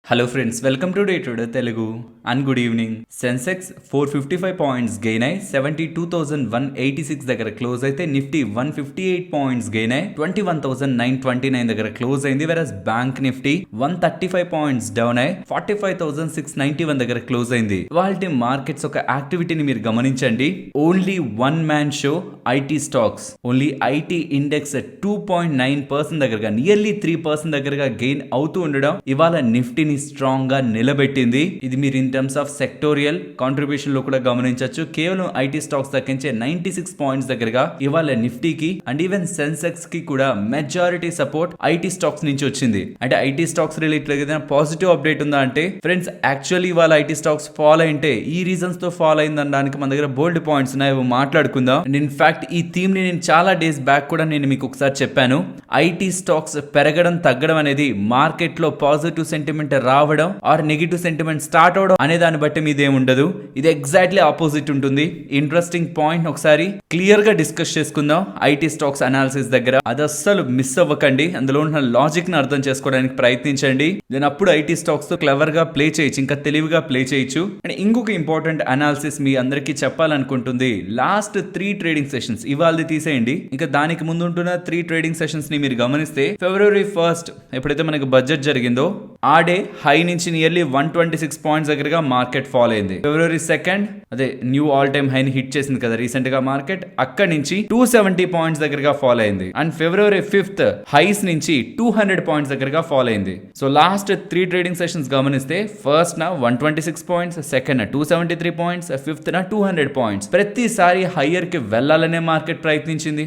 Hello friends, welcome to day today Telugu and good evening. Sensex 455 points gain అయి 72,186 దగ్గర close అయితే Nifty 158 points gain అయి 21,929 దగ్గర క్లోజ్ అయింది. వెరస్ బ్యాంక్ నిఫ్టీ 135 పాయింట్స్ డౌన్ అయి 45,691 దగ్గర క్లోజ్ అయింది. వాళ్ళ మార్కెట్స్ ఒక యాక్టివిటీని మీరు గమనించండి. Only one man show IT stocks, only IT index 2.9% దగ్గరగా, నియర్లీ 3% దగ్గరగా గెయిన్ అవుతూ ఉండడం ఇవాళ నిఫ్టీని స్ట్రాంగ్ గా నిలబెట్టింది. ఇది మీరు in terms of sectorial contribution లో కూడా గమనించవచ్చు. కేవలం ఐటీ స్టాక్స్ దక్కించే 96 పాయింట్స్ దగ్గరగా ఇవాళ నిఫ్టీకి అండ్ ఈవెన్ సెన్సెక్స్ కి కూడా మెజారిటీ సపోర్ట్ ఐటీ స్టాక్స్ నుంచి వచ్చింది. అంటే ఐటీ స్టాక్స్ రిలేటెడ్ ఏదైనా పాజిటివ్ అప్డేట్ ఉందా అంటే ఫ్రెండ్స్, యాక్చువల్లీ ఇవాళ ఐటీ స్టాక్స్ ఫాలో అయింటే ఈ రీజన్స్ తో ఫాలో అయింది అనడానికి మన దగ్గర బోల్డ్ పాయింట్స్ ఉన్నాయి, మాట్లాడుకుందాం. అండ్ ఇన్ఫాక్ట్ ఈ థీమ్ ని నేను చాలా డేస్ బ్యాక్ కూడా నేను మీకు ఒకసారి చెప్పాను. ఐటీ స్టాక్స్ పెరగడం తగ్గడం అనేది మార్కెట్ లో పాజిటివ్ సెంటిమెంట్ రావడం ఆర్ నెగిటివ్ సెంటిమెంట్ స్టార్ట్ అవడం అనే దాన్ని బట్టి మీదే ఉండదు. ఇది ఎగ్జాక్ట్లీ ఆపోజిట్ ఉంటుంది. ఇంట్రెస్టింగ్ పాయింట్ ఒకసారి క్లియర్ గా డిస్కస్ చేసుకుందాం. ఐటీ స్టాక్స్ అనాలిసిస్ దగ్గర అది అస్సలు మిస్ అవ్వకండి. అందులో ఉన్న లాజిక్ ని అర్థం చేసుకోవడానికి ప్రయత్నించండి. నేను అప్పుడు ఐటీ స్టాక్స్ తో క్లవర్ గా ప్లే చేయొచ్చు, ఇంకా తెలివిగా ప్లే చేయొచ్చు. అండ్ ఇంకొక ఇంపార్టెంట్ అనాలిసిస్ మీ అందరికీ చెప్పాలనుకుంటుంది. లాస్ట్ 3 ట్రేడింగ్ సెషన్స్ ఇవాళ తీసేయండి, ఇంకా దానికి ముందు ఉంటున్న 3 ట్రేడింగ్ సెషన్స్ ని మీరు గమనిస్తే February 1st ఎప్పుడైతే మనకు బడ్జెట్ జరిగిందో ఆ డే హై నుంచి నియర్లీ 126 పాయింట్స్ దగ్గరగా మార్కెట్ ఫాల్ అయింది. February 2nd అదే న్యూ ఆల్ టైమ్ హైని హిట్ చేసింది కదా రీసెంట్ గా మార్కెట్, అక్కడి నుంచి 270 పాయింట్స్ దగ్గరగా ఫాల్ అయింది. అండ్ February 5th హైస్ నుంచి 200 పాయింట్స్ దగ్గరగా ఫాల్ అయింది. సో లాస్ట్ 3 ట్రేడింగ్ సెషన్స్ గమనిస్తే ఫస్ట్ నా 126 పాయింట్స్, సెకండ్ నా 273 పాయింట్స్, ఫిఫ్త్ నా 200 పాయింట్స్. ప్రతిసారి హయ్యర్ కి వెళ్లాలనే మార్కెట్ ప్రయత్నించింది,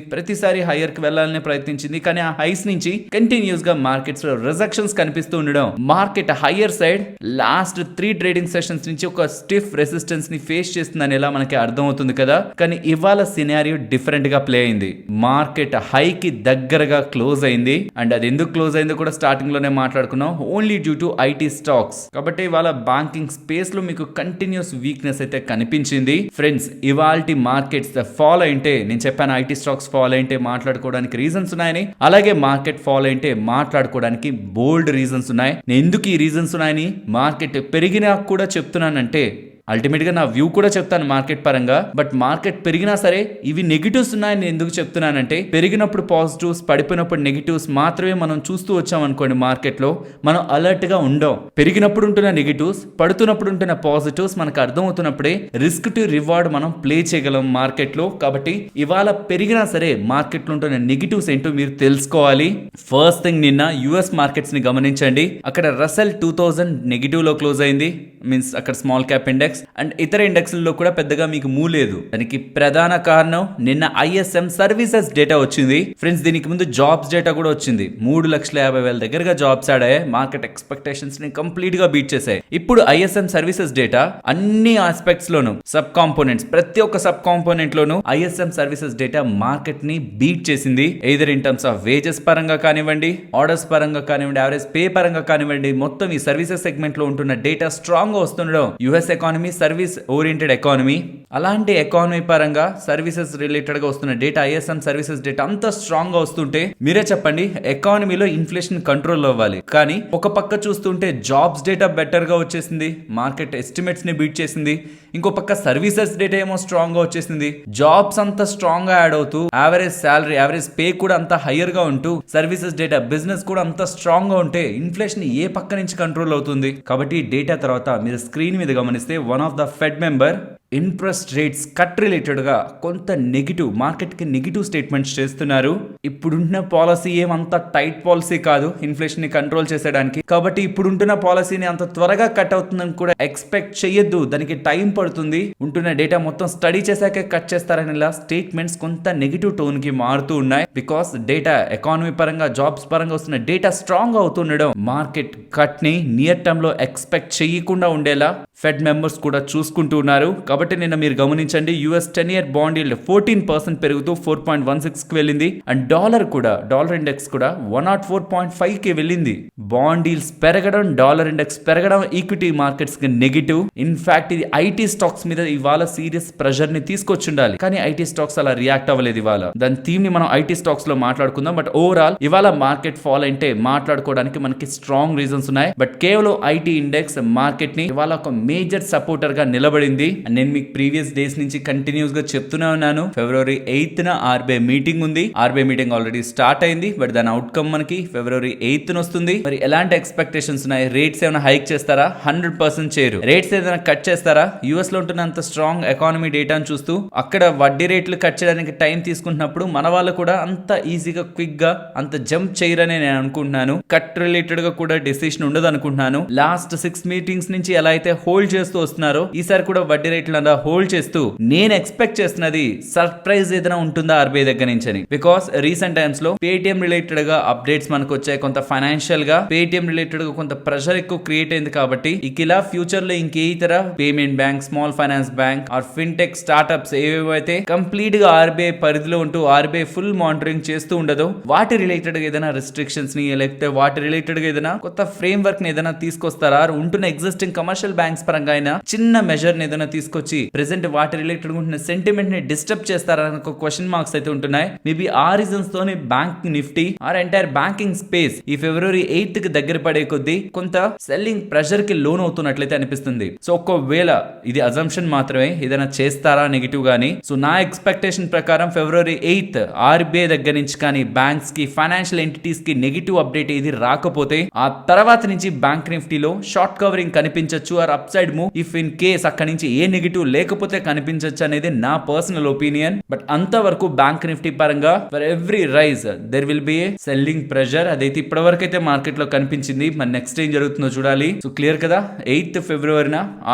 కానీ ఆ హైస్ నుంచి కంటిన్యూస్ గా మార్కెట్స్ లో రిజెక్షన్స్ కనిపిస్తూ ఉండడం market higher side last 3 trading sessions నుంచి ఒక స్టిఫ్ రెసిస్టెన్స్ ని ఫేస్ చేస్తుందని ఎలా మనకి అర్థమవుతుంది కదా. కానీ ఇవాళ సినారియో డిఫరెంట్ గా ప్లే అయింది. మార్కెట్ హై కి దగ్గరగా క్లోజ్ అయింది. అండ్ అది ఎందుకు క్లోజ్ అయిందో కూడా స్టార్టింగ్ లోనే మాట్లాడుకున్నాం. Only due to IT stocks. కాబట్టి ఇవాళ బ్యాంకింగ్ స్పేస్ లో మీకు కంటిన్యూస్ వీక్నెస్ అయితే కనిపించింది. ఫ్రెండ్స్, ఇవాల్టి మార్కెట్స్ ఫాలో అయింటే నేను చెప్పాను ఐటీ స్టాక్స్ ఫాలో అయింటే మాట్లాడుకోవడానికి రీజన్స్ ఉన్నాయని, అలాగే మార్కెట్ ఫాలో అయింటే మాట్లాడుకోవడానికి బోల్డ్ రీజన్స్ ఉన్నాయి. నేను ఎందుకు ఈ రీజన్స్ ఉన్నాయని మార్కెట్ పెరిగినా కూడా చెప్తున్నానంటే అల్టిమేట్ గా నా వ్యూ కూడా చెప్తాను మార్కెట్ పరంగా. బట్ మార్కెట్ పెరిగినా సరే ఇవి నెగిటివ్స్ ఉన్నాయని ఎందుకు చెప్తున్నానంటే, పెరిగినప్పుడు పాజిటివ్స్, పడిపోయినప్పుడు నెగిటివ్స్ మాత్రమే మనం చూస్తూ వచ్చాం అనుకోండి, మార్కెట్ లో మనం అలర్ట్ గా ఉండం. పెరిగినప్పుడు ఉంటున్న నెగిటివ్స్, పడుతున్నప్పుడు ఉంటున్న పాజిటివ్స్ మనకు అర్థమవుతున్నప్పుడే రిస్క్ టు రివార్డ్ మనం ప్లే చేయగలం మార్కెట్ లో. కాబట్టి ఇవాళ పెరిగినా సరే మార్కెట్ లో ఉంటున్న నెగిటివ్స్ ఏంటో మీరు తెలుసుకోవాలి. ఫస్ట్ థింగ్, నిన్న యుఎస్ మార్కెట్స్ ని గమనించండి. అక్కడ రసెల్ 2000 నెగిటివ్ లో క్లోజ్ అయింది. మీన్స్ అక్కడ స్మాల్ క్యాప్ ఇండెక్స్ అండ్ ఇతర ఇండెక్స్లలో కూడా పెద్దగా మీకు మూవ్ లేదు. దానికి ప్రధాన కారణం నిన్న ఐఎస్ఎం సర్వీసెస్ డేటా వచ్చింది. ఫ్రెండ్స్, దీనికి ముందు జాబ్స్ డేటా కూడా వచ్చింది. 3,50,000 దగ్గరగా జాబ్స్ యాడ్ అయ్యాయి. మార్కెట్ ఎక్స్పెక్టేషన్స్ ని కంప్లీట్ గా బీట్ చేశాయి. ఇప్పుడు ఐఎస్ఎం సర్వీసెస్ డేటా అన్ని ఆస్పెక్ట్స్ లోను, సబ్ కాంపోనెంట్స్, ప్రతి ఒక్క సబ్ కాంపోనెంట్ లోను ఐఎస్ఎం సర్వీసెస్ డేటా మార్కెట్ ని బీట్ చేసింది. Either in terms of wages పరంగా కానివ్వండి, ఆర్డర్స్ పరంగా కానివ్వండి, యావరేజ్ పే పరంగా కానివ్వండి, మొత్తం ఈ సర్వీసెస్ సెగ్మెంట్ లో ఉంటున్న డేటా స్ట్రాంగ్ గా వస్తుండడం. US economy service oriented economy, అలాంటి ఎకానమీ పరంగా సర్వీసెస్ రిలేటెడ్ గా వస్తున్న డేటా, ఐఎస్ఎం సర్వీసెస్ డేటా అంత స్ట్రాంగ్ గా వస్తుంటే మీరే చెప్పండి, ఎకానమీలో ఇన్ఫ్లేషన్ కంట్రోల్ అవ్వాలి. కానీ ఒక పక్క చూస్తుంటే జాబ్స్ డేటా బెటర్ గా వచ్చేసింది, మార్కెట్ ఎస్టిమేట్స్ ని బీట్ చేసింది. ఇంకో పక్క సర్వీసెస్ డేటా ఏమో స్ట్రాంగ్ గా వచ్చేసింది. జాబ్స్ అంత స్ట్రాంగ్ గా యాడ్ అవుతూ, యావరేజ్ సాలరీ, యావరేజ్ పే కూడా అంత హయ్యర్ గా ఉంటూ, సర్వీసెస్ డేటా, బిజినెస్ కూడా అంత స్ట్రాంగ్ గా ఉంటే ఇన్ఫ్లేషన్ ఏ పక్క నుంచి కంట్రోల్ అవుతుంది? కాబట్టి డేటా తర్వాత మీరు స్క్రీన్ మీద గమనిస్తే one of the fed member interest rates cut related గా కొంత నెగిటివ్, మార్కెట్ కి నెగిటివ్ స్టేట్మెంట్స్ చేస్తున్నారు. ఇప్పుడున్న పాలసీ ఏమంత టైట్ పాలసీ కాదు ఇన్ఫ్లేషన్ ని కంట్రోల్ చేసేయడానికి. కాబట్టి ఇప్పుడుంటున్న పాలసీని అంత త్వరగా కట్ అవుతుందని కూడా ఎక్స్పెక్ట్ చేయొద్దు. దానికి టైం పడుతుంది. ఉంటున్న డేటా మొత్తం స్టడీ చేశాకే కట్ చేస్తారని స్టేట్మెంట్స్ కొంత నెగిటివ్ టోన్ కి మారుతూ ఉన్నాయి. బికాస్ డేటా ఎకానమీ పరంగా, జాబ్స్ పరంగా వస్తున్న డేటా స్ట్రాంగ్ అవుతుండడం మార్కెట్ కట్ ని నియర్ టర్మ్ లో ఎక్స్పెక్ట్ చేయకుండా ఉండేలా ఫెడ్ మెంబర్స్ కూడా చూసుకుంటూ ఉన్నారు. కాబట్టి నిన్న మీరు గమనించండి యుఎస్ 10-year బాండ్ ఈల్డ్ 14% పెరుగుతూ 4.16 కి వెళ్ళింది. అండ్ డాలర్ ఇండెక్స్ కూడా 104.5 కి వెళ్ళింది. బాండ్ ఈల్డ్స్ పెరగడం, డాలర్ ఇండెక్స్ పెరగడం ఈక్విటీ మార్కెట్స్ కి నెగిటివ్. ఇన్ఫాక్ట్ ఇది ఐటీ స్టాక్స్ మీద ఇవాళ సీరియస్ ప్రెషర్ ని తీసుకొచ్చుండాలి, కానీ ఐటీ స్టాక్స్ అలా రియాక్ట్ అవ్వలేదు. ఇవాళ దాని థీమ్ ని మనం ఐటీ స్టాక్స్ లో మాట్లాడుకుందాం. బట్ ఓవరాల్ ఇవాళ మార్కెట్ ఫాల్ అంటే మాట్లాడుకోవడానికి మనకి స్ట్రాంగ్ రీజన్స్ ఉన్నాయి. బట్ కేవలం ఐటీ ఇండెక్స్ మార్కెట్ ని ఇవాళ ఒక మేజర్ సపోర్టర్ గా నిలబడింది. నేను మీకు ప్రీవియస్ డేస్ నుంచి కంటిన్యూస్ గా చెప్తూనే ఉన్నాను, February 8th ఆర్బీఐ మీటింగ్ ఉంది. ఆర్బీఐ మీటింగ్ ఆల్రెడీ స్టార్ట్ అయింది. బట్ దాని అవుట్కమ్ మనకి February 8th వస్తుంది. మరి ఎలాంటి ఎక్స్పెక్టేషన్స్ ఉన్నాయి? రేట్స్ ఏమైనా హైక్ చేస్తారా? 100% చేయరు. రేట్స్ ఏదైనా కట్ చేస్తారా? యుఎస్ లో ఉంటున్న అంత స్ట్రాంగ్ ఎకానమీ డేటాను చూస్తూ అక్కడ వడ్డీ రేట్లు కట్ చేయడానికి టైం తీసుకుంటున్నప్పుడు మన వాళ్ళు కూడా అంత ఈజీగా క్విక్ గా అంత జంప్ చేయరని నేను అనుకుంటున్నాను. కట్ రిలేటెడ్ గా కూడా డెసిషన్ ఉండదు అనుకుంటున్నాను. లాస్ట్ 6 మీటింగ్స్ నుంచి ఎలా అయితే హోల్డ్ చేస్తూ వస్తున్నారో ఈసారి కూడా వడ్డీ రేట్లు అలా హోల్డ్ చేస్తూ నేను ఎక్స్పెక్ట్ చేస్తున్నది సర్ప్రైజ్ ఏదైనా ఉంటుందా ఆర్బీఐ దగ్గర నుంచి అని. బికాస్ రీసెంట్ టైమ్స్ లో పేటిఎం రిలేటెడ్ గా అప్డేట్స్ మనకు వచ్చాయి. కొంత ఫైనాన్షియల్ గా పేటిఎం రిలేటెడ్ గా కొంత ప్రెషర్ ఎక్కువ క్రియేట్ అయింది. కాబట్టి ఇలా ఫ్యూచర్ లో ఇంకే ఇతర payment bank, small finance bank or fintech startups ఏవైతే కంప్లీట్ గా ఆర్బీఐ పరిధిలో ఉంటూ ఆర్బీఐ ఫుల్ మానిటరింగ్ చేస్తూ ఉండదో వాటి రిలేటెడ్ గా ఏదైనా రిస్ట్రిక్షన్స్ ని లేకపోతే వాటి రిలేటెడ్ గా ఏదైనా కొత్త ఫ్రేమ్ వర్క్ ని ఏదైనా తీసుకొస్తారా, ఉంటున్న ఎగ్జిస్టింగ్ కమర్షియల్ బ్యాంక్స్ పరంగా అయినా చిన్న మెజర్ ని ఏదైనా తీసుకొచ్చి ప్రెసెంట్ వాటి రిలేటెడ్ ఉంటున్న సెంటిమెంట్ ని డిస్టర్బ్ చేస్తారా అని ఒక క్వశ్చన్ మార్క్స్ అయితే ఉంటున్నాయి. మేబీ ఆ రీజన్స్ తోనే bank nifty or entire banking space ఈ February 8th కి దగ్గర పడే కొద్దీ కొంత సెల్లింగ్ ప్రెషర్ కి లోన్ అవుతున్నట్లయితే అనిపిస్తుంది. సో ఒకవేళ ఇది అజంప్షన్ మాత్రమే, ఏదైనా చేస్తారా నెగిటివ్ గానీ. సో నా ఎక్స్పెక్టేషన్ ప్రకారం February 8th ఆర్బీఐ దగ్గర నుంచి కానీ బ్యాంక్స్ కి, ఫైనాన్షియల్ ఎంటిటీస్ కి నెగిటివ్ అప్డేట్ ఏది రాకపోతే ఆ తర్వాత నుంచి బ్యాంక్ నిఫ్టీలో షార్ట్ కవరింగ్ కనిపించొచ్చు or upside move if in case అక్కడి నుంచి ఏ నెగిటివ్ లేకపోతే కనిపించొచ్చు అనేది నా పర్సనల్ ఒపీనియన్. బట్ అంతవరకు బ్యాంక్ నిఫ్టీ పరంగా for every rise there will be a selling pressure. అదైతే ఇప్పటి వరకు అయితే మార్కెట్ లో కనిపించింది. మరి నెక్స్ట్ ఏం జరుగుతుందో చూడాలి. సో క్లియర్ కదా, 8th February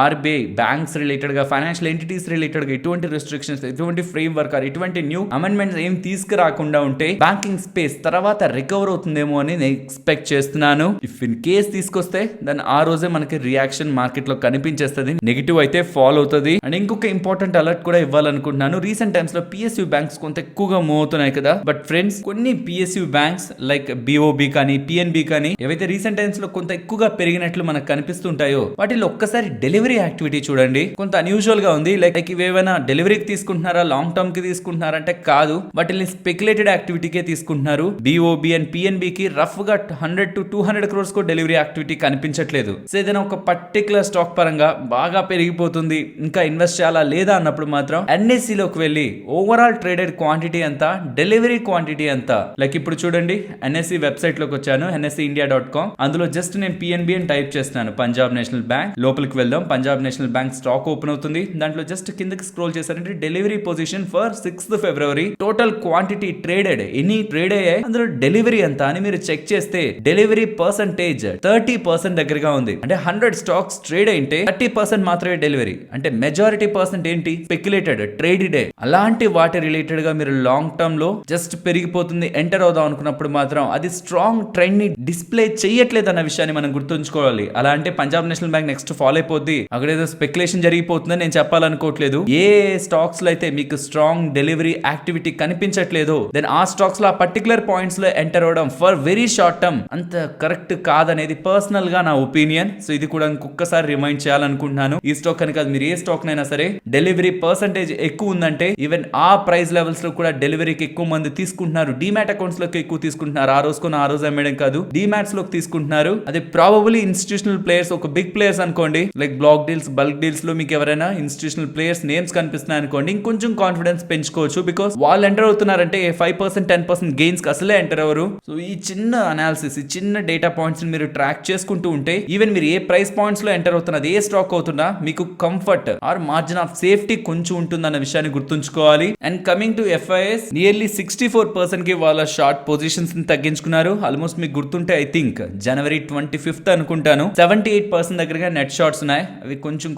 RBI banks related గా, ఫైనాన్షియల్ ఎంటిటీస్ రిలేటెడ్ గా ఎటువంటి రిస్ట్రిక్షన్స్, ఎటువంటి ఫ్రేమ్ వర్క్, ఎటువంటి న్యూ అమెండ్మెంట్స్ ఏం తీసుకురాకుండా ఉంటే బ్యాంకింగ్ స్పేస్ తర్వాత రికవర్ అవుతుందేమో అని నేను ఎక్స్పెక్ట్ చేస్తున్నాను. ఇఫ్ ఇన్ కేస్ తీసుకొస్తే దాని ఆ రోజే మనకి రియాక్షన్ మార్కెట్ లో కనిపించేస్తుంది, నెగిటివ్ అయితే ఫాల్ అవుతుంది. అండ్ ఇంకొక ఇంపార్టెంట్ అలర్ట్ కూడా ఇవ్వాలనుకుంటున్నాను. రీసెంట్ టైమ్స్ లో పిఎస్యూ బ్యాంక్స్ కొంత ఎక్కువగా మూవ్ అవుతున్నాయి కదా. బట్ ఫ్రెండ్స్, కొన్ని పిఎస్యూ బ్యాంక్స్ లైక్ బిఓబి కానీ, పిఎన్బి కానీ ఏవైతే రీసెంట్ టైమ్స్ లో కొంత ఎక్కువగా పెరిగినట్లు మనకు కనిపిస్తుంటాయో వాటిలో ఒక్కసారి డెలివరీ యాక్టివిటీ చూడండి, కొంత అన్యూజువల్ గా ఉంది. లైక్ ఇవేమైనా డెలివరీకి తీసుకుంటున్నారా, లాంగ్ టర్మ్ కి తీసుకుంటున్నారా అంటే కాదు, వాటిని స్పెక్యులేటెడ్ యాక్టివిటీకే తీసుకుంటున్నారు. బిఓబి అండ్ పిఎన్బి కి రఫ్ గా 100 to 200 crores కు డెలివరీ యాక్టివిటీ కనిపించట్లేదు. సో ఏదైనా ఒక పర్టికులర్ స్టాక్ పరంగా బాగా పెరిగిపోతుంది, ఇంకా ఇన్వెస్ట్ చేయాలా లేదా అన్నప్పుడు మాత్రం ఎన్ఎస్సి లోకి వెళ్ళి ఓవరాల్ ట్రేడెడ్ క్వాంటిటీ అంతా, డెలివరీ క్వాంటిటీ అంతా, లైక్ ఇప్పుడు చూడండి ఎన్ఎస్సి వెబ్సైట్ లోకి వచ్చాను, nseIndia.com. అందులో జస్ట్ నేను పిఎన్బి అని టైప్ చేస్తున్నాను, పంజాబ్ నేషనల్ బ్యాంక్. లోపలికి వెళ్దాం, Punjab national bank stock open అవుతుంది. దాంట్లో జస్ట్ కిందకి స్క్రోల్ చేశారంటే delivery position for 6th February, total quantity traded, ఎన్ని ట్రేడ్ అయ్యాయి, అందులో డెలివరీ ఎంత అని మీరు చెక్ చేస్తే డెలివరీ పర్సంటేజ్ 30% దగ్గరగా ఉంది. అంటే 100 స్టాక్స్ ట్రేడ్ అయితే 30% మాత్రమే డెలివరీ. అంటే మెజారిటీ పర్సెంట్ ఏంటి, స్పెక్యులేటెడ్, ట్రేడెడ్. అలాంటి వాటి రిలేటెడ్ గా మీరు లాంగ్ టర్మ్ లో జస్ట్ పెరిగిపోతుంది ఎంటర్ అవుదాం అనుకున్నప్పుడు మాత్రం అది స్ట్రాంగ్ ట్రెండ్ ని డిస్ప్లే చేయట్లేదు అన్న విషయాన్ని మనం గుర్తుంచుకోవాలి. అలా అంటే Punjab national bank next follow అయిపోద్ది, అక్కడ ఏదో స్పెక్యులేషన్ జరిగిపోతుందని నేను చెప్పాలనుకోవట్లేదు. ఏ స్టాక్స్ లో అయితే మీకు స్ట్రాంగ్ డెలివరీ యాక్టివిటీ కనిపించట్లేదు దెన్ ఆ స్టాక్స్ లో ఆ పర్టికులర్ పాయింట్స్ లో ఎంటర్ అవడం ఫర్ వెరీ షార్ట్ టర్మ్ అంత కరెక్ట్ కాదనేది పర్సనల్ గా నా ఒపీనియన్. సో ఇది కూడా ఇంకొకసారి రిమైండ్ చేయాలనుకుంటున్నాను. ఈ స్టాక్ అని కాదు, మీరు ఏ స్టాక్ నైనా సరే డెలివరీ పర్సంటేజ్ ఎక్కువ ఉందంటే ఈవెన్ ఆ ప్రైస్ లెవెల్స్ లో కూడా డెలివరీకి ఎక్కువ మంది తీసుకుంటున్నారు, డిమాట్ అకౌంట్స్ లోకి ఎక్కువ తీసుకుంటున్నారు. ఆ రోజు అమ్మేయడం కాదు, డిమాట్స్ లోకి తీసుకుంటున్నారు. అదే ప్రాబబ్లీ ఇన్స్టిట్యూషనల్ ప్లేయర్స్, ఒక బిగ్ ప్లేయర్స్ అనుకోండి, like block deals, bulk deals లో మీకు ఎవరైనా ఇన్స్టిట్యూషనల్ ప్లేయర్స్ నేమ్స్ కనిపిస్తున్నాయి అనుకోండి, ఇంకొంచెం కాన్ఫిడెన్స్ పెంచుకోవచ్చు. బికాస్ వాళ్ళు ఎంటర్ అవుతున్నారంటే 5% 10% గెయిన్స్ కి అసలే ఎంటర్ అవ్వరు. సో ఈ చిన్న అనాలిసిస్, ఈ చిన్న డేటా పాయింట్స్ మీరు ట్రాక్ చేసుకుంటూ ఉంటే ఈవెన్ మీరు ఏ ప్రైస్ పాయింట్స్ లో ఎంటర్ అవుతున్నది, ఏ స్టాక్ అవుతున్నా మీకు comfort or margin of safety కొంచెం ఉంటుందన్న విషయాన్ని గుర్తుంచుకోవాలి. And coming to FIs, nearly 64% కి వాళ్ళ షార్ట్ పొజిషన్స్ ని తగ్గించుకున్నారు. ఆల్మోస్ట్ మీకు గుర్తుంటే ఐ థింక్ January 25th అనుకుంటాను 78% దగ్గరగా నెట్ షార్ట్స్ ఉన్నాయి. అవి కొంచెం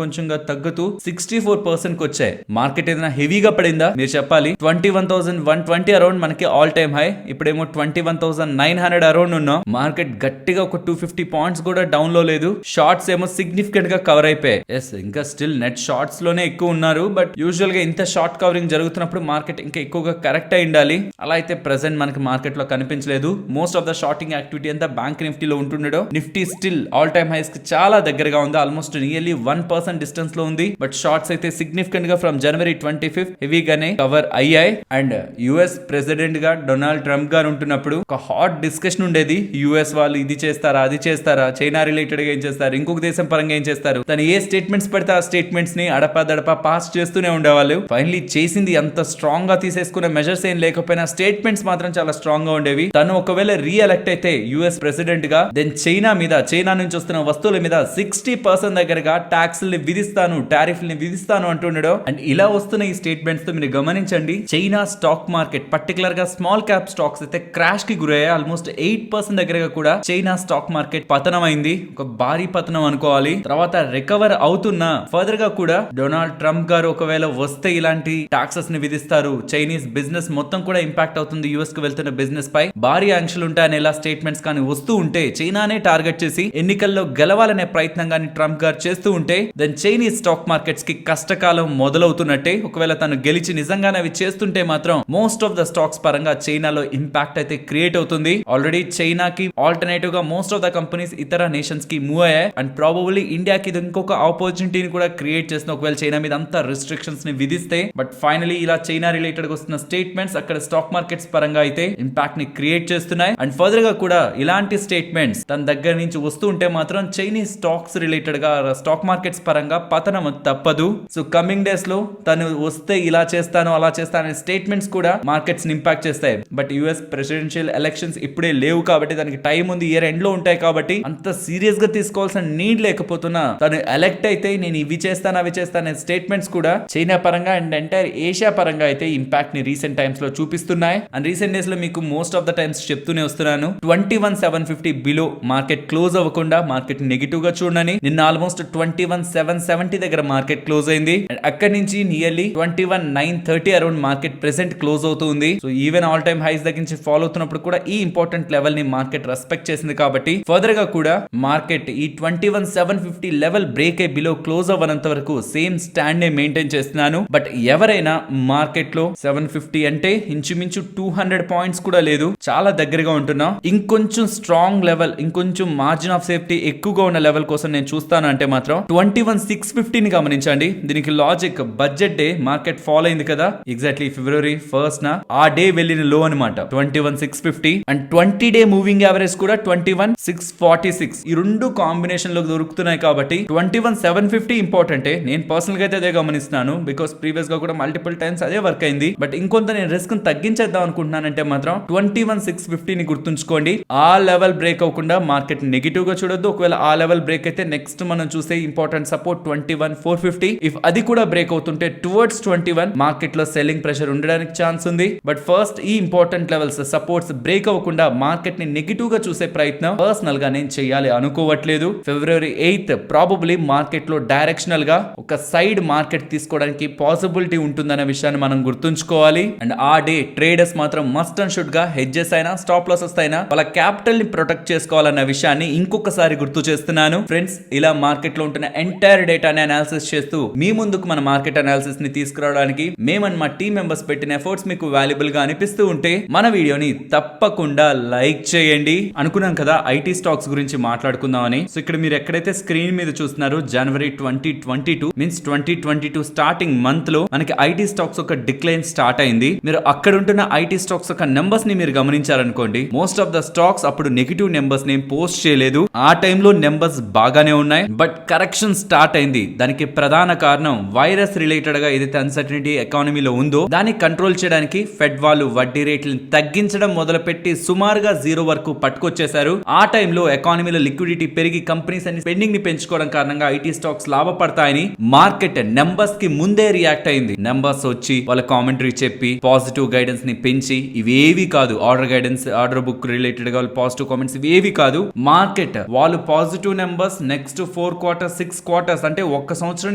కొంచెంగా తగ్గుతూ 64% కి వచ్చాయి. మార్కెట్ ఏదైనా హెవీగా పడిందా మీరు చెప్పాలి. 21,120 అరౌండ్ మనకి ఆల్ టైమ్ హై, ఇప్పుడేమో 21,900 అరౌండ్ ఉన్నాం. మార్కెట్ గట్టిగా ఒక 250 పాయింట్స్ కూడా డౌన్ లో లేదు. షార్ట్స్ ఏమో సిగ్నిఫికెంట్ గా కవర్ అయిపోయాయి. ఇంకా స్టిల్ నెట్ షార్ట్స్ లోనే ఎక్కువ ఉన్నారు. బట్ యూజువల్ గా ఇంత షార్ట్ కవరింగ్ జరుగుతున్నప్పుడు మార్కెట్ ఇంకా ఎక్కువగా కరెక్ట్ అయి ఉండాలి. అలా అయితే ప్రెసెంట్ మనకి మార్కెట్ లో కనిపించలేదు. Most of the shorting activity అంతా బ్యాంక్ నిఫ్టీలో ఉంటుండడం. Nifty still all time highs కి చాలా దగ్గరగా ఉంది. ఆల్మోస్ట్ నియర్లీ 1% డిస్టెన్స్ లో ఉంది. బట్ షార్ట్స్ అయితే సిగ్నిఫికెంట్ గా ఫ్రమ్ జనవరి 25 హెవీగానే కవర్ అయ్యాయి. అండ్ యుఎస్ ప్రెసిడెంట్ గా డొనాల్డ్ ట్రంప్ గారు ఉంటున్నప్పుడు ఒక హాట్ డిస్కషన్ ఉండేది. యుఎస్ వాళ్ళు ఇది చేస్తారా, అది చేస్తారా, చైనా రిలేటెడ్ గా ఏం చేస్తారు, ఇంకొక దేశం పరంగా ఏం చేస్తారు, తను ఏ స్టేట్మెంట్స్ పెడితే ఆ స్టేట్మెంట్స్ ని అడపా పాస్ చేస్తూనే ఉండేవాళ్ళు. ఫైనలీ చేసింది అంత స్ట్రాంగ్ గా తీసేసుకునే మెజర్స్ ఏం లేకపోయినా స్టేట్మెంట్స్ మాత్రం చాలా స్ట్రాంగ్ గా ఉండేవి. తను ఒకవేళ రీఎలెక్ట్ అయితే యుఎస్ ప్రెసిడెంట్ గా దెన్ చైనా నుంచి వస్తున్న వస్తువుల మీద 60% దగ్గరగా ట్యాక్స్ విధిస్తాను, టారిఫ్ విధిస్తాను అంటుండడం. అండ్ ఇలా వస్తున్న ఈ స్టేట్మెంట్స్ తో మీరు గమనించండి, చైనా స్టాక్ మార్కెట్ పర్టికులర్ గా స్మాల్ క్యాప్ స్టాక్స్ అయితే క్రాష్ కి గురయ్యాయి. ఆల్మోస్ట్ 8% దగ్గరగా కూడా చైనా స్టాక్ మార్కెట్ పతనం అయింది. ఒక భారీ పతనం అనుకోవాలి. తర్వాత రికవర్ అవుతున్న ఫర్దర్ గా కూడా డొనాల్డ్ ట్రంప్ గారు ఒకవేళ వస్తే ఇలాంటి టాక్సెస్ ని విధిస్తారు, చైనీస్ బిజినెస్ మొత్తం కూడా ఇంపాక్ట్ అవుతుంది, యుఎస్ కు వెళ్తున్న బిజినెస్ పై భారీ ఆంక్షలు ఉంటాయని ఇలా స్టేట్మెంట్స్ కానీ వస్తూ ఉంటే, చైనానే టార్గెట్ చేసి ఎన్నికల్లో గెలవాలనే ప్రయత్నం కానీ ట్రంప్ గారు చేస్తూ ఉంటే దెన్ చైనీస్ స్టాక్ మార్కెట్స్ కి కష్టకాలం మొదలవుతున్నట్టే. ఒకవేళ తను గెలిచి నిజంగానే అవి చేస్తుంటే మాత్రం మోస్ట్ ఆఫ్ ద స్టాక్స్ పరంగా చైనాలో ఇంపాక్ట్ అయితే క్రియేట్ అవుతుంది. ఆల్రెడీ చైనాకి ఆల్టర్నేటివ్ గా మోస్ట్ ఆఫ్ ద కంపెనీస్ ఇతర నేషన్స్ కి మూవ్ అయ్యాయి. అండ్ ప్రాబబుల్లీ ఇండియాకి ఇది ఇంకొక ఆపర్చునిటీని కూడా క్రియేట్ చేసిన ఒకవేళ చైనా మీద అంత రిస్ట్రిక్షన్స్ ని విధిస్తే. బట్ ఫైనలీ ఇలా చైనా రిలేటెడ్ గా వస్తున్న స్టేట్మెంట్స్ అక్కడ స్టాక్ మార్కెట్స్ పరంగా అయితే ఇంపాక్ట్ ని క్రియేట్ చేస్తున్నాయి. అండ్ ఫర్దర్ గా కూడా ఇలాంటి స్టేట్మెంట్స్ తన దగ్గర నుంచి వస్తూ ఉంటే మాత్రం చైనీస్ స్టాక్స్ రిలేటెడ్ గా స్టాక్ మార్కెట్స్ పరంగా పతనం తప్పదు. సో కమింగ్ డేస్ లో తను వస్తే ఇలా చేస్తాను అలా చేస్తాను అనే స్టేట్మెంట్స్ కూడా మార్కెట్స్ ని ఇంపాక్ట్ చేస్తాయి. బట్ యుఎస్ ప్రెసిడెన్షియల్ ఎలక్షన్స్ ఇప్పుడే లేవు కాబట్టి, దానికి టైం ఉంది, ఇయర్ ఎండ్ లో ఉంటాయి కాబట్టి అంత సీరియస్ గా తీసుకోవాల్సిన నీడ్ లేకపోతున్నా తను ఎలక్ట్ అయితే నేను ఇవి చేస్తాను అవి చేస్తాను అనే స్టేట్మెంట్స్ కూడా చైనా పరంగా అండ్ ఎంటైర్ ఏషియా పరంగా అయితే ఇంపాక్ట్ ని రీసెంట్ టైమ్స్ లో చూపిస్తున్నాయి. అండ్ రీసెంట్ డేస్ లో మీకు మోస్ట్ ఆఫ్ ద టైమ్స్ చెప్తూనే వస్తున్నాను, 21,750 బిలో మార్కెట్ క్లోజ్ అవ్వకుండా మార్కెట్ నెగిటివ్ గా చూడని. నిన్న ఆల్మోస్ట్ 21,770 దగ్గర మార్కెట్ క్లోజ్ అయింది. అండ్ అక్కడి నుంచి nearly 21,930 around market present close అవుతుంది. So even all time highs దగ్గర నుంచి ఫాలో అవుతున్నప్పుడు కూడా ఈ ఇంపార్టెంట్ లెవెల్ ని మార్కెట్ రెస్పెక్ట్ చేసింది కాబట్టి ఫర్దర్ గా కూడా మార్కెట్ ఈ 21,750 లెవెల్ బ్రేక్ అయి బిలో క్లోజ్ అవ్వనంత వరకు సేమ్ స్టాండ్ నే మెయింటైన్ చేస్తున్నాను. బట్ ఎవరైనా మార్కెట్ లో 750 అంటే ఇంచుమించు 200 పాయింట్స్ కూడా లేదు, చాలా దగ్గరగా ఉంటున్నాం. ఇంకొంచెం స్ట్రాంగ్ లెవెల్, ఇంకొంచెం మార్జిన్ ఆఫ్ సేఫ్టీ ఎక్కువగా ఉన్న లెవెల్ కోసం నేను చూస్తాను అంటే మాత్రం 21,650 ని గమనించండి. దీనికి logic budget day market follow అయింది కదా, ఎగ్జాక్ట్లీ February 1st ఆ డే వెళ్ళిన లో అనమాట 21,650. అండ్ 20 డే మూవింగ్ యావరేజ్ కూడా 21,646. ఈ రెండు కాంబినేషన్ లో దొరుకుతున్నాయి కాబట్టి 21,750 ఇంపార్టెంట్. నేను పర్సనల్ గా అయితే అదే గమనిస్తున్నాను, బికాస్ ప్రీవియస్ గా కూడా మల్టిపుల్ టైమ్స్ అదే వర్క్ అయింది. బట్ ఇంకొంత నేను రిస్క్ తగ్గించేద్దాం అనుకుంటున్నానంటే మాత్రం 21,650 ని గుర్తుంచుకోండి. ఆ లెవెల్ బ్రేక్ అవ్వకుండా మార్కెట్ నెగిటివ్ గా చూడొద్దు. ఒకవేళ ఆ లెవెల్ బ్రేక్ అయితే నెక్స్ట్ మనం చూసే ఇంపార్టెంట్ సపోర్ట్ 21,450. ఇఫ్ అది కూడా బ్రేక్ అవుతుంటే టువర్డ్స్ 21 మార్కెట్ లో సెల్లింగ్ ప్రెషర్ ఉండడానికి ఛాన్స్ ఉంది. బట్ ఫస్ట్ ఈ ఇంపార్టెంట్ లెవెల్స్ సపోర్ట్స్ బ్రేక్ అవ్వకుండా మార్కెట్ ని నెగిటివ్ గా చూసే ప్రయత్నం పర్సనల్ గా నేను చేయాలి అనుకోవట్లేదు. February 8th ప్రాబబ్లీ మార్కెట్ లో డైరెక్షనల్ గా ఒక సైడ్ మార్కెట్ తీసుకోవడానికి పాసిబిలిటీ ఉంటుందనే విషయాన్ని మనం గుర్తుంచుకోవాలి. అండ్ ఆ డే ట్రేడర్స్ మాత్రం మస్ట్ అండ్ షుడ్ గా హెడ్జెస్ అయినా స్టాప్ లాసెస్ అయినా వాళ్ళ క్యాపిటల్ ని ప్రొటెక్ట్ చేసుకోవాలన్న విషయాన్ని ఇంకొకసారి గుర్తు చేస్తున్నాను. ఫ్రెండ్స్, ఇలా మార్కెట్ లో ఉంటున్న ఎంటైర్ డేటాని అనాలిసిస్ చేస్తూ మీ ముందుకు మన మార్కెట్ అనాలిసిస్ ని తీసుకురావడానికి మేమన్ మా టీమ్ మెంబర్స్ పెట్టిన ఎఫర్ట్స్ మీకు వాల్యుబుల్ గా అనిపిస్తూ ఉంటే మన వీడియోని తప్పకుండా లైక్ చేయండి. అనుకున్నాం కదా ఐటీ స్టాక్స్ గురించి మాట్లాడుకుందామని. సో ఇక్కడ మీరు ఎక్కడైతే స్క్రీన్ మీద చూస్తున్నారు జనవరి 2022 మీన్స్ 2022 స్టార్టింగ్ మంత్ లో మనకి ఐటీ స్టాక్స్ ఒక డిక్లైన్ స్టార్ట్ అయింది. మీరు అక్కడ ఉంటున్న ఐటీ స్టాక్స్ ఒక నెంబర్స్ ని మీరు గమనించారనుకోండి, మోస్ట్ ఆఫ్ ద స్టాక్స్ అప్పుడు నెగిటివ్ నెంబర్స్ ని పోస్ట్ చేయలేదు. ఆ టైంలో నెంబర్స్ బాగానే ఉన్నాయి. బట్ కరెక్షన్ స్టార్ట్ అయింది. దానికి ప్రధాన కారణం వైరస్ రిలేటెడ్ గా ఏదైతే అన్సర్టనిటీ ఎకానమీలో ఉందో దాన్ని కంట్రోల్ చేయడానికి ఫెడ్ వాళ్ళు వడ్డీ రేట్లను తగ్గించడం మొదలుపెట్టి సుమారుగా 0 వరకు పట్టుకొచ్చేశారు. ఆ టైంలో ఎకానమీలో లిక్విడిటీ పెరిగి కంపెనీస్ అన్ని స్పెండింగ్ ని పెంచుకోవడం కారణంగా ఐటీ స్టాక్స్ లాభపడతాయని మార్కెట్ నెంబర్స్ కి ముందే రియాక్ట్ అయింది. నెంబర్స్ వచ్చి వాళ్ళ కామెంటరీ చెప్పి పాజిటివ్ గైడెన్స్ ని పెంచి ఇవేవి కాదు, order guidance order book related గా పాజిటివ్ కామెంట్స్ ఇవేవి కాదు. మార్కెట్ వాళ్ళు positive numbers next 4 quarters 6 quarters అంటే 1 సంవత్సరం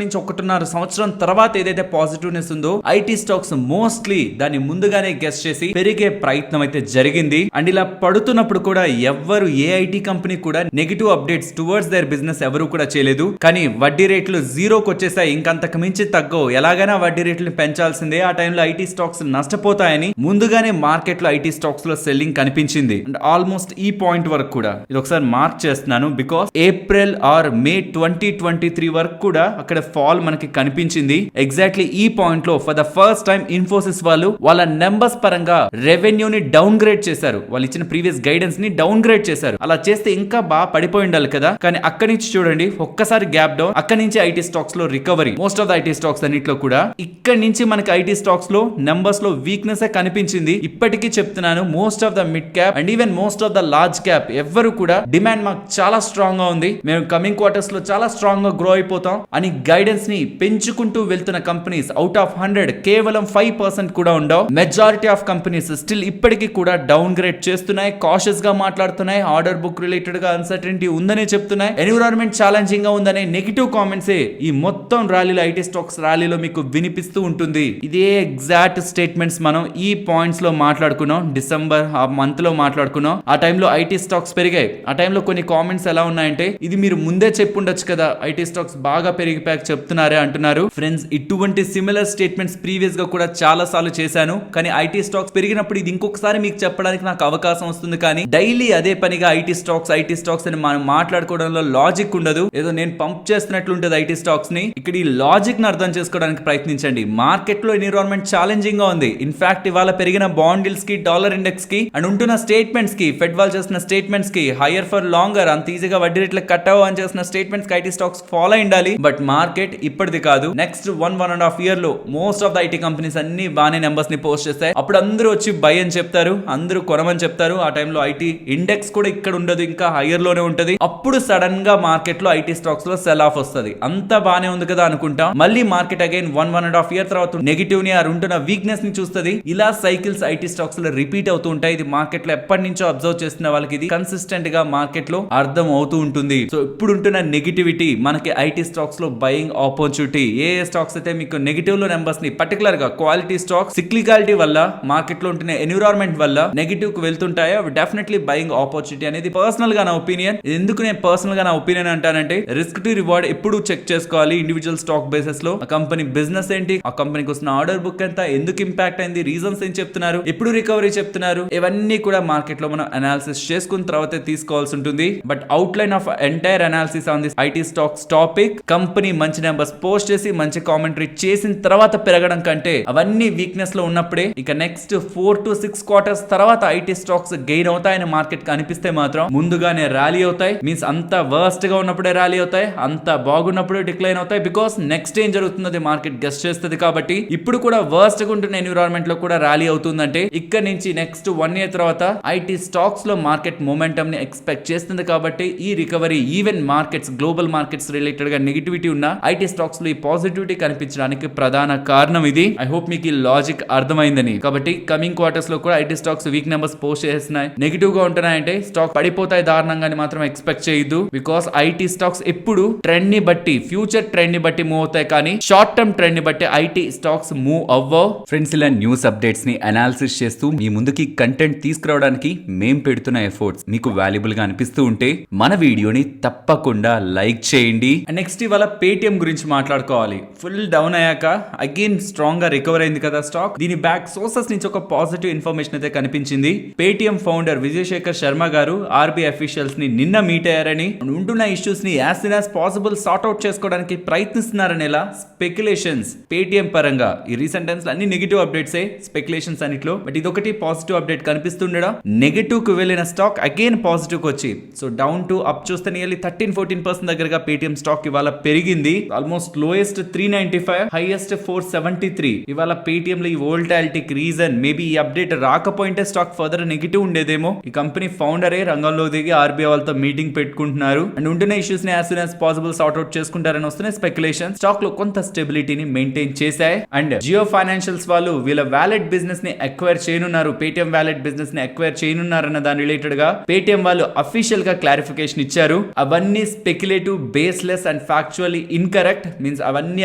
నుంచి 1.5 సంవత్సరం తర్వాత ఏదైతే పాజిటివ్నెస్ ఉందో ఐటీ స్టాక్స్ మోస్ట్లీ దాన్ని ముందుగానే గెస్ చేసి పెరిగే ప్రయత్నం అయితే జరిగింది. అండ్ ఇలా పడుతున్నప్పుడు కూడా ఎవ్వరు ఏ ఐటీ కంపెనీ కూడా negative updates towards their business ఎవరు కూడా చేయలేదు. కానీ వడ్డీ వడ్డీ రేట్లు జీరోకి వచ్చేసాయి, ఇంకంతకు మించి తగ్గవు, ఎలాగైనా వడ్డీ రేట్లు పెంచాల్సిందే, ఆ టైంలో ఐటీ స్టాక్స్ నష్టపోతాయని ముందుగానే మార్కెట్ లో ఐటీ స్టాక్స్ లో సెల్లింగ్ కనిపించింది. అండ్ ఆల్మోస్ట్ ఈ పాయింట్ వరకు కూడా ఇది ఒకసారి మార్క్ చేస్తున్నాను, బికాస్ ఏప్రిల్ ఆర్ మే 2023 వరకు కూడా అక్కడ ఫాల్ మనకి కనిపించింది. ఎగ్జాక్ట్లీ ఈ పాయింట్ లో for the first time Infosys వాళ్ళు వాళ్ళ నెంబర్స్ పరంగా రెవెన్యూని డౌన్ గ్రేడ్ చేశారు. వాళ్ళు ఇచ్చిన ప్రీవియస్ గైడెన్స్ ని డౌన్ గ్రేడ్ చేశారు. అలా చేస్తే ఇంకా బాగా పడిపోయి ఉండాలి కదా, కానీ అక్కడి నుంచి చూడండి ఒక్కసారి గ్యాప్ డౌన్, అక్కడి నుంచి ఐటీ స్టాక్స్ లో recovery, most of the IT stocks అన్నిట్లో కూడా ఇక్కడి నుంచి మనకి ఐటీ స్టాక్స్ లో నెంబర్స్ లో వీక్నెస్ కనిపించింది. ఇప్పటికీ చెప్తున్నాను, most of the mid cap and even most of the large cap ఎవ్వరు కూడా డిమాండ్ మాకు చాలా స్ట్రాంగ్ గా ఉంది, మేము కమింగ్ క్వార్టర్స్ లో చాలా స్ట్రాంగ్ గా గ్రో అయిపోతాం అని గైడెన్స్ ని పెంచుకుంటూ వెళ్తున్న కంపెనీస్ అవుట్ ఆఫ్ 100 కేవలం 5% కూడా ఉండవు. మెజారిటీ ఆఫ్ కంపెనీస్ స్టిల్ ఇప్పటికీ కూడా డౌన్ గ్రేడ్ చేస్తున్నాయి, కాషియస్ గా మాట్లాడుతున్నాయి, ఆర్డర్ బుక్ రిలేటెడ్ గా అన్సర్టనిటీ ఉందనే చెప్తున్నాయి, ఎన్విరాన్మెంట్ ఛాలెంజింగ్ గా ఉందనే నెగిటివ్ కామెంట్స్ ఈ మొత్తం ర్యాలీలో ఐటీ స్టాక్స్ ర్యాలీలో మీకు వినిపిస్తూ ఉంటుంది. ఇదే ఎగ్జాక్ట్ స్టేట్మెంట్స్ మనం ఈ పాయింట్స్ లో మాట్లాడుకున్నాం, డిసెంబర్ ఆ మంత్ లో మాట్లాడుకున్నాం. ఆ టైంలో ఐటీ స్టాక్స్ పెరిగాయి. ఆ టైంలో కొన్ని కామెంట్స్ ఎలా ఉన్నాయంటే, ఇది మీరు ముందే చెప్పుండొచ్చు కదా, ఐటీ స్టాక్స్ బాగా పెరిగిపోయాక చెప్తున్నారే అంటున్నారు. ఫ్రెండ్స్, ఇటువంటి సిమిలర్ స్టేట్మెంట్స్ ప్రీవియస్ గా కూడా చాలా సార్లు చేశాను, కానీ ఐటీ స్టాక్స్ పెరిగినప్పుడు ఇది ఇంకొకసారి మీకు చెప్పడానికి నాకు అవకాశం వస్తుంది, కానీ డైలీ అదే పనిగా ఐటీ స్టాక్స్ అని మనం మాట్లాడుకోవడంలో లాజిక్ ఉండదు. ఏదో నేను పంప్ చేస్తున్నట్లు ఉంటుంది ఐటీ స్టాక్స్ ని. ఇక్కడ ఈ లాజిక్ ని అర్థం చేసుకోవడానికి ప్రయత్నించండి. మార్కెట్ లో ఎన్విరాన్మెంట్ ఛాలెంజింగ్ గా ఉంది. ఇన్ఫాక్ట్ ఇవాళ పెరిగిన బాండ్ కి, డాలర్ ఇండెక్స్ కి అండ్ ఉంటున్న స్టేట్మెంట్స్ కి, ఫెడ్ వాళ్ళు చేసిన స్టేట్మెంట్స్ కి, హైయర్ ఫర్ లాంగర్, అంత ఈజీగా వడ్డీ రేట్లు కట్ అవ్వని చేసిన స్టేట్మెంట్స్ కి ఐటీ స్టాక్స్ ఫాలో ఉండాలి. బట్ మార్కెట్ ఇప్పటిది కాదు, నెక్స్ట్ 1.5 year లో most of the IT companies అన్ని బాగానే నెంబర్స్ ని పోస్ట్ చేస్తాయి. అప్పుడు అందరూ వచ్చి బై అని చెప్తారు, అందరూ కొనమని చెప్తారు. ఆ టైంలో ఐటీ ఇండెక్స్ కూడా ఇక్కడ ఉండదు, ఇంకా హైయర్ లోనే ఉంటది. అప్పుడు సడన్ గా మార్కెట్ లో ఐటీ స్టాక్స్ లో సెల్ ఆఫ్ వస్తుంది. అంతా బానే ఉంది కదా అనుకుంటాం, మళ్ళీ మార్కెట్ అగైన్ 1.5 year తర్వాత నెగిటివ్ ని ఉంటున్న వీక్నెస్ ని చూస్తుంది. ఇలా సైకిల్స్ ఐటీ స్టాక్స్ లో రిపీట్ అవుతూ ఉంటాయి. ఇది మార్కెట్ లో ఎప్పటి నుంచో అబ్జర్వ్ చేస్తున్న వాళ్ళకి ఇది కన్సిస్టెంట్ గా మార్కెట్ లో అర్థం అవుతూ ఉంటుంది. సో ఇప్పుడు ఉంటున్న నెగిటివిటీ మనకి ఐటీ స్టాక్స్ లో బయింగ్ ఆపర్చునిటీ. ఏ స్టాక్స్ అయితే మీకు నెగిటివ్ లో నెంబర్స్ ని, పర్టికులర్ గా క్వాలిటీ స్టాక్ సిక్లికాలిటీ వల్ల, మార్కెట్ లో ఉంటున్న ఎన్విరాన్మెంట్ వల్ల నెగిటివ్ కు వెళ్తుంటాయో డెఫినెట్లీ బయింగ్ ఆపర్చునిటీ అనేది పర్సనల్ గా నా ఒపీనియన్. ఎందుకు నేను పర్సనల్ గా నా ఒపీనియన్ అంటానంటే, రిస్క్ టు రివార్డ్ ఎప్పుడు చెక్ చేసుకోవాలి ఇండివిజువల్ స్టాక్ బేసిస్ లో. ఆ కంపెనీ బిజినెస్ ఏంటి, ఆ కంపెనీకి వస్తున్న ఆర్డర్ బుక్ ఎంత, ఎందుకు ఇంపాక్ట్ అయింది, రీజన్స్ ఏం చెప్తున్నారు, ఎప్పుడు రికవరీ చెప్తున్నారు, ఇవన్నీ కూడా మార్కెట్ లో మనం అనాలిసిస్ చేసుకున్న తర్వాతే తీసుకోవాల్సి ఉంటుంది. But outline of entire analysis on this IT stocks topic, company మంచి నెంబర్స్ పోస్ట్ చేసి మంచి కామెంటరీ చేసిన తర్వాత పెరగడం కంటే అవన్నీ వీక్నెస్ లో ఉన్నప్పుడే ఇక నెక్స్ట్ 4 to 6 quarters తర్వాత ఐటీ స్టాక్స్ గెయిన్ అవుతాయని మార్కెట్ కి అనిపిస్తే మాత్రం ముందుగానే ర్యాలీ అవుతాయి. మీన్స్ అంత వర్స్ట్ గా ఉన్నప్పుడే ర్యాలీ అవుతాయి, అంత బాగున్నప్పుడే డిక్లైన్ అవుతాయి. బికాస్ నెక్స్ట్ ఏం జరుగుతుంది మార్కెట్ గెస్ట్ చేస్తుంది. కాబట్టి ఇప్పుడు కూడా వర్స్ట్ గా ఉంటున్న ఎన్విరాన్మెంట్ లో కూడా ర్యాలీ అవుతుందంటే ఇక్కడ నుంచి నెక్స్ట్ 1 year తర్వాత ఐటీ స్టాక్స్ లో మార్కెట్ మొమెంటం ని ఎక్స్పెక్ట్ చేస్తుంది. కాబట్టి ఈ recovery even markets, global markets related గా నెగిటివిటీ ఉన్న ఐటీ స్టాక్స్ లో ఈ పాజిటివిటీ కనిపించడానికి ప్రధాన కారణం ఇది. ఐ హోప్ మీకు ఈ లాజిక్ అర్థమైందని. కాబట్టి కమింగ్ క్వార్టర్స్ లో కూడా IT stocks week numbers post చేస్తున్నాయి, నెగిటివ్ గా ఉంటున్నాయంటే స్టాక్ పడిపోతాయి దారుణంగా మాత్రం ఎక్స్పెక్ట్ చేయొద్దు. బికాస్ ఐటీ స్టాక్స్ ఎప్పుడు ట్రెండ్ ని బట్టి, ఫ్యూచర్ ట్రెండ్ ని బట్టి మూవ్ అవుతాయి, కానీ షార్ట్ టర్మ్ ట్రెండ్ ని బట్టి ఐటీ స్టాక్స్ మూవ్ అవ్వవు. ఫ్రెండ్స్, ఇలా న్యూస్ అప్డేట్స్ ని అనాలిసిస్ చేస్తూ మీ ముందుకి కంటెంట్ తీసుకురావడానికి మేం పెడుతున్న ఎఫర్ట్స్ మీకు వాల్యుబుల్ గా అనిపిస్తూ ఉంటే మన వీడియోని తప్పకుండా లైక్ చేయండి. నెక్స్ట్ ఇవాళ పేటిఎం గురించి మాట్లాడుకోవాలి. ఫుల్ డౌన్ అయ్యాక అగైన్ స్ట్రాంగ్ గా రికవర్ అయింది కదా స్టాక్. దీని బ్యాక్ సోర్సెస్ నుంచి ఒక పాజిటివ్ ఇన్ఫర్మేషన్ అయితే కనిపించింది. పేటిఎం ఫౌండర్ విజయ్ శేఖర్ శర్మ గారు ఆర్బీఐ అఫీషియల్స్ ని నిన్న మీట్ అయ్యారని, ఉంటున్న ఇష్యూస్ ని as soon as possible sort out చేసుకోవడానికి ప్రయత్నిస్తున్నారనేలా స్పెక్యులేషన్స్ పేటిఎం పరంగా ఈ రీసెంట్ టైమ్స్ అన్ని నెగిటివ్ అప్డేట్స్ స్పెక్యులేషన్స్ అన్నిట్లో. బట్ ఇదొకటి పాజిటివ్ అప్డేట్ కనిపిస్తుండడం. నెగిటివ్ కు వెళ్ళిన స్టాక్ అగైన్ పాజిటివ్ కు వచ్చి, సో డౌన్ టు అప్ చూస్తే నియర్లీ 13-14% దగ్గరగా పేటిఎం స్టాక్ ఇవాళ పెరిగింది. Almost lowest 395, highest 473. ఇవాళ పేటిఎం లో ఈ వోల్టాలిటీకి రీజన్ మేబీ ఈ అప్డేట్ రాకపోయింటే స్టాక్ ఫర్దర్ నెగిటివ్ ఉండేదేమో. ఈ కంపెనీ ఫౌండరే రంగంలో దిగి ఆర్బీఐ వాళ్ళతో మీటింగ్ పెట్టుకుంటున్నారు అండ్ ఉంటున్న ఇష్యూస్ ని as soon as possible sort out చేసుకుంటారని వస్తున్న స్పెక్యులేషన్ స్టాక్ లో కొంత స్టెబిలిటీని మెయింటైన్ చేశాయి. అండ్ జియో ఫైనాన్షియల్స్ వాళ్ళు వీళ్ళ వ్యాలెట్ బిజినెస్ ని అక్వైర్ చేయనున్నారు, పేటిఎం వ్యాలెట్ బిజినెస్ ని అక్వైర్ చేయనున్నారన్న దాని రిలేటెడ్ గా పేటిఎం వాళ్ళు అఫీషియల్ గా క్లారిఫికేషన్ ఇచ్చారు. అవన్నీ speculative, baseless and factually incorrect. Means అవన్నీ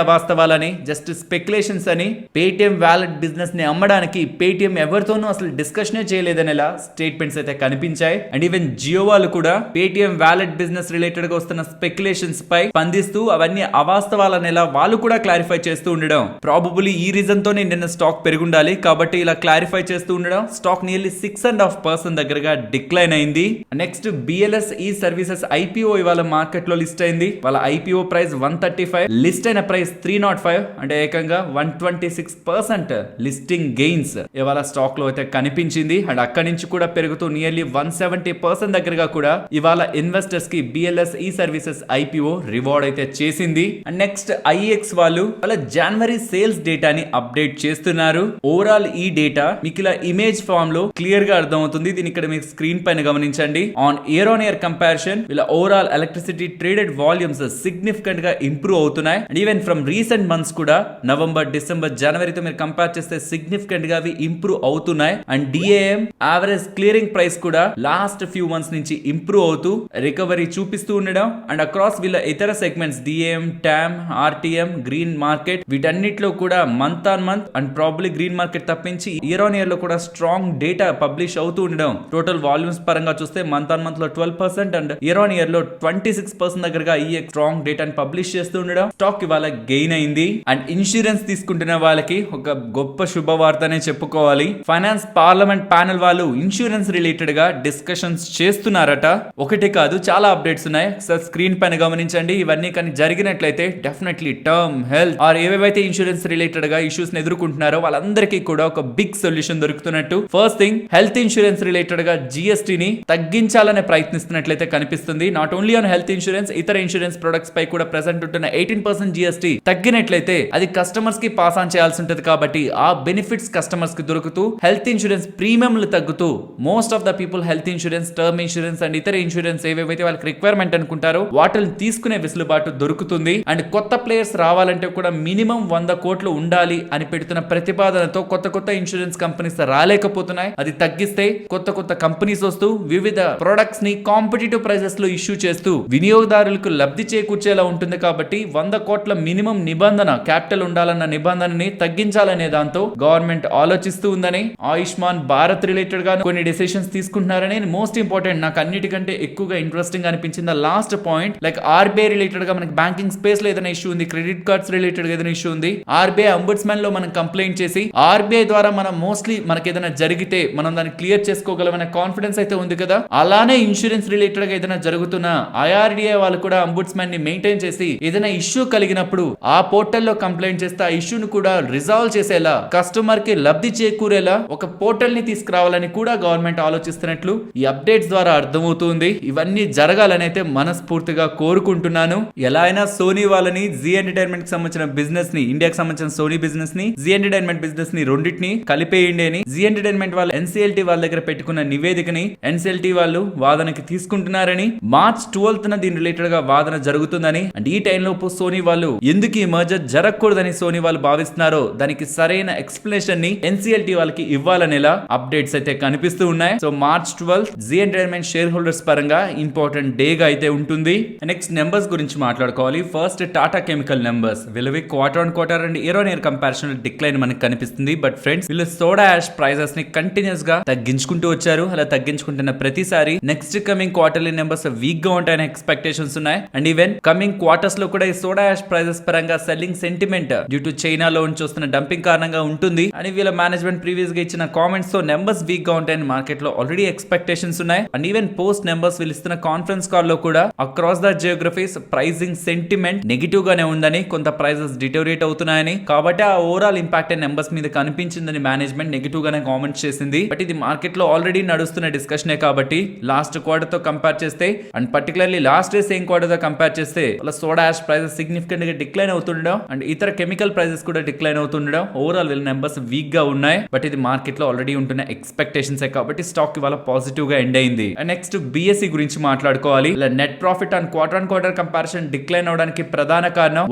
అవాస్తవాలని, జస్ట్ స్పెక్యులేషన్స్ అని. పేటిఎం వ్యాలెట్ బిజినెస్ ని అమ్మడానికి పేటిఎం ఎవరితోనూ అసలు డిస్కషనే చేయలేదనేలా స్టేట్మెంట్స్ అయితే కనిపించాయి. అండ్ ఈవెన్ జియో వాళ్ళు కూడా పేటిఎం వ్యాలెట్ బిజినెస్ రిలేటెడ్ గా వస్తున్న స్పెక్యులేషన్స్ పై అందిస్తూ అవన్నీ అవాస్తవాలని ఎలా వాళ్ళు కూడా క్లారిఫై చేస్తూ ఉండడం, ప్రాబబుల్లీ ఈ రీజన్ తోనే నిన్న స్టాక్ పెరుగుండాలి కాబట్టి ఇలా క్లారిఫై చేస్తూ ఉండడం స్టాక్ నియర్లీ 6.5% దగ్గరగా డిక్లైన్ అయింది. నెక్స్ట్ బిఎల్ఎస్ ఈ సర్వీసెస్ ఐపీఓ ఇవాళ మార్కెట్ లో లిస్ట్ అయింది. వాళ్ళ ఐపీఓ ప్రైస్ 135, లిస్ట్ అయిన ప్రైస్ 305, అంటే ఏకంగా 126% లిస్టింగ్ గెయిన్స్ ఇవాళ స్టాక్ లో అయితే కనిపించింది. అండ్ అక్కడి నుంచి కూడా పెరుగుతూ నియర్లీ 170% దగ్గరగా కూడా ఇవాళ ఇన్వెస్టర్స్ కి బిఎల్ఎస్ ఈ సర్వీసెస్ ఐపీఓ రివార్డ్ అయితే చేసింది. అండ్ నెక్స్ట్ ఐఎక్స్ వాళ్ళు వాళ్ళ జనవరి సేల్స్ డేటాని అప్డేట్ చేస్తున్నారు. ఓవరాల్ ఈ డేటా మీకు ఇలా ఇమేజ్ ఫామ్ లో క్లియర్ గా అర్థం అవుతుంది. దీని ఇక్కడ మీకు స్క్రీన్ పైన గమనించండి. On year on year comparison వీళ్ళ overall electricity traded volumes significant గా ఇంప్రూవ్ అవుతున్నాయి. And even from recent months కూడా నవంబర్, డిసెంబర్, జనవరితో మీరు కంపేర్ చేస్తే సిగ్నిఫికెంట్ గా అవి ఇంప్రూవ్ అవుతున్నాయి. And DAM average clearing price కూడా లాస్ట్ ఫ్యూ మంత్స్ నుంచి ఇంప్రూవ్ అవుతూ రికవరీ చూపిస్తూ ఉండడం. అండ్ అక్రాస్ వీళ్ళ ఇతర segments DAM, TAM, RTM, green market వీటన్నిటిలో కూడా month on month and probably green market తప్పించి ఇయర్ ఆన్ ఇయర్ లో కూడా స్ట్రాంగ్ డేటా పబ్లిష్ అవుతూ ఉండడం. టోటల్ వాల్యూమ్స్ పరంగా చూస్తే మంత్ ఆన్ మంత్ లో 12% అండ్ ఇయర్ ఆన్ ఇయర్ లో 26% దగ్గరగా ఈ స్ట్రాంగ్ డేటాని పబ్లిష్ చేస్తూ ఉండడం స్టాక్ ఇవాళ గెయిన్ అయింది. అండ్ ఇన్సూరెన్స్ తీసుకుంటున్న వాళ్ళకి ఒక గొప్ప శుభవార్తనే చెప్పుకోవాలి. ఫైనాన్స్ పార్లమెంట్ ప్యానెల్ వాళ్ళు ఇన్సూరెన్స్ రిలేటెడ్ గా డిస్కషన్స్ చేస్తున్నారట. ఒకటి కాదు, చాలా అప్డేట్స్ ఉన్నాయి. స్క్రీన్ పైన గమనించండి. ఇవన్నీ కానీ జరిగినట్లయితే డెఫినెట్లీ టర్మ్, హెల్త్ ఆర్ ఏవేవైతే ఇన్సూరెన్స్ రిలేటెడ్ గా ఇష్యూస్ ఎదుర్కొంటున్నారో వాళ్ళందరికీ కూడా ఒక బిగ్ సొల్యూషన్ దొరుకుతున్నట్టు. First thing, health insurance related గా జిఎస్టీని తగ్గించాలనే ప్రయత్నిస్తున్నట్లయితే కనిపిస్తుంది. Not only on health insurance, ఇతర ఇన్సూరెన్స్ ప్రొడక్ట్స్ పై కూడా ప్రెసెంట్ ఉంటున్న 18% జిఎస్టీ తగ్గినట్లయితే అది కస్టమర్స్ కి పాస్ ఆన్ చేయాల్సి ఉంటుంది. కాబట్టి ఆ బెనిఫిట్స్ కస్టమర్స్ కి దొరుకుతూ హెల్త్ ఇన్సూరెన్స్ ప్రీమియంలు తగ్గుతూ most of the people health insurance, term insurance and ఇతర ఇన్సూరెన్స్ ఏవేవైతే వాళ్ళకి రిక్వైర్మెంట్ అనుకుంటారో వాటిని తీసుకునే వెసులుబాటు దొరుకుతుంది. అండ్ కొత్త ప్లేయర్స్ రావాలంటే కూడా మినిమం 100 కోట్లు ఉండాలి అని పెడుతున్న ప్రతిపాదనతో కొత్త ఇన్సూరెన్స్ కంపెనీస్ రాలేకపోతున్నాయి. అది తగ్గిస్తే కొత్త కంపెనీస్ వస్తూ వివిధ ప్రొడక్ట్స్ ని కాంపిటేటివ్ ప్రైసెస్ లో ఇష్యూ చేస్తూ వినియోగదారులకు లబ్ధి చేకూర్చేలా ఉంటుంది. కాబట్టి 100 కోట్ల మినిమం నిబంధన, క్యాపిటల్ ఉండాలన్న నిబంధనని తగ్గించాలనే దాంతో గవర్నమెంట్ ఆలోచిస్తూ ఉందని, ఆయుష్మాన్ భారత్ రిలేటెడ్ గా కొన్ని డెసిషన్స్ తీసుకుంటున్నారని, మోస్ట్ ఇంపార్టెంట్ నాకు అన్నిటికంటే ఎక్కువగా ఇంట్రెస్టింగ్ అనిపించింది last point, like RBI related గా మనకి బ్యాంకింగ్ స్పేస్ లో ఏదైనా ఇష్యూ ఉంది, క్రెడిట్ కార్డ్స్ రిలేటెడ్ గా ఏదైనా ఇష్యూ ఉంది, ఆర్బీఐ అంబుడ్స్మన్ లో మనం కంప్లైంట్ చేసి ఆర్బీఐ ద్వారా మనం మోస్ట్లీ మనకి ఏదైనా జరిగితే మనం దాన్ని క్లియర్ చేసుకోగలమనే కాన్ఫిడెన్స్ అయితే ఉంది కదా. అలానే ఇన్సూరెన్స్ రిలేటెడ్ గా ఏదైనా జరుగుతున్నా ఐఆర్డీఏ వాళ్ళు కూడా అంబుడ్స్మన్ ని మెయింటైన్ చేసి ఏదైనా ఇష్యూ కలిగినప్పుడు ఆ పోర్టల్ లో కంప్లైంట్ చేస్తే ఆ ఇష్యూను కూడా రిజాల్వ్ చేసేలా, కస్టమర్ కి లబ్ధి చేకూరేలా ఒక పోర్టల్ ని తీసుకురావాలని కూడా గవర్నమెంట్ ఆలోచిస్తున్నట్లు ఈ అప్డేట్స్ ద్వారా అర్థమవుతుంది. ఇవన్నీ జరగాలని అయితే మనస్ఫూర్తిగా కోరుకుంటున్నాను. ఎలా అయినా సోనీ వాళ్ళని, జీ ఎంటర్టైన్మెంట్ కి సంబంధించిన బిజినెస్ ని, ఇండియాకి సంబంధించిన సోనీ బిజినెస్ ని, జీ ఎంటర్టైన్మెంట్ బిజినెస్ ని రెండింటిని కలిపేయండి అని జీ ఎంటర్టైన్మెంట్ వాళ్ళు ఎన్సీఎల్టీ వాళ్ళ దగ్గర పెట్టుకున్న నివేదికని ఎన్సీఎల్టీ వాళ్ళు వాదనకి తీసుకుంటున్నారని, మార్చ్ 12న దీని రిలేటెడ్ గా వాదన జరుగుతుందని, అండ్ ఈ టైం లోపు సోనీ వాళ్ళు ఎందుకు ఈ మర్జర్ జరగకూడదని సోనీ వాళ్ళు భావిస్తున్నారో దానికి సరైన ఎక్స్ప్లెనేషన్ ని ఎన్సీఎల్టీ వాళ్ళకి ఇవ్వాలనేలా అప్డేట్స్ అయితే కనిపిస్తూ ఉన్నాయి. So March 12 Zee entertainment shareholders పరంగా ఇంపార్టెంట్ డే గా అయితే ఉంటుంది. నెక్స్ట్ నెంబర్స్ గురించి మాట్లాడుకోవాలి. ఫస్ట్ టాటా కెమికల్ నెంబర్స్ వీళ్ళవి quarter on quarter and year on year comparison decline మనకి కనిపిస్తుంది. బట్ ఫ్రెండ్స్, వీళ్ళు సోడా యాష్ ప్రైజెస్ ని కంటిన్యూస్ గా తగ్గించుకుంటూ వచ్చారు. అలా తగ్గించుకుంటున్న ప్రతిసారి next coming quarterly numbers weak గా ఉంటాయని ఎక్స్పెక్టేషన్స్ ఉన్నాయి. అండ్ ఈవెన్ కమింగ్ క్వార్టర్స్ లో కూడా ఈ సోడా యాష్ ప్రైజెస్ పరంగా సెల్లింగ్ సెంటిమెంట్ డ్యూ టు చైనాలో నుంచి వస్తున్న డంపింగ్ కారణంగా ఉంటుంది అని వీళ్ళ మేనేజ్మెంట్ ప్రీవియస్ గా ఇచ్చిన కామెంట్స్ తో నెంబర్స్ వీక్ గా ఉంటాయని మార్కెట్ లో ఆల్రెడీ ఎక్స్పెక్టేషన్స్ ఉన్నాయి. అండ్ ఈవెన్ పోస్ట్ నెంబర్స్ వీళ్ళు ఇస్తున్న కాన్ఫరెన్స్ కాల్ లో కూడా across the geographies pricing sentiment negative గానే ఉందని, కొంత ప్రైజెస్ డిటోరియేట్ అవుతున్నాయని, కాబట్టి ఆ ఓవరాల్ ఇంపాక్ట్ నెంబర్స్ మీద కనిపించిందని మేనేజ్మెంట్ నెగిటివ్ గానే కామెంట్స్ చేసింది. బట్ ఇది మార్కెట్ లో ఆల్రెడీ నడుస్తున్న డిస్కషనే కాబట్టి లాస్ట్ క్వార్టర్ తో కంపేర్ చేస్తే and particularly last day same quarter తో కంపేర్ చేస్తే వాళ్ళ సోడా యాష్ ప్రైజెస్ సిగ్నిఫికెంట్ గా డిక్లైన్ అవుతుండడం అండ్ ఇతర కెమికల్ ప్రైజెస్ కూడా డిక్లైన్ అవుతుండడం, ఓవరాల్ వీళ్ళ నెంబర్స్ వీక్ గా ఉన్నాయి. బట్ ఇది మార్కెట్ లో ఆల్రెడీ ఉంటున్న ఎక్స్పెక్టేషన్స్ కాబట్టి స్టాక్ ఇవాళ పాజిటివ్ గా ఎండ్ అయింది. అండ్ నెక్స్ట్ బిఎస్సి గురించి మాట్లాడుకోవాలి. Net profit and quarter comparison decline అవడానికి ప్రధాన కారణం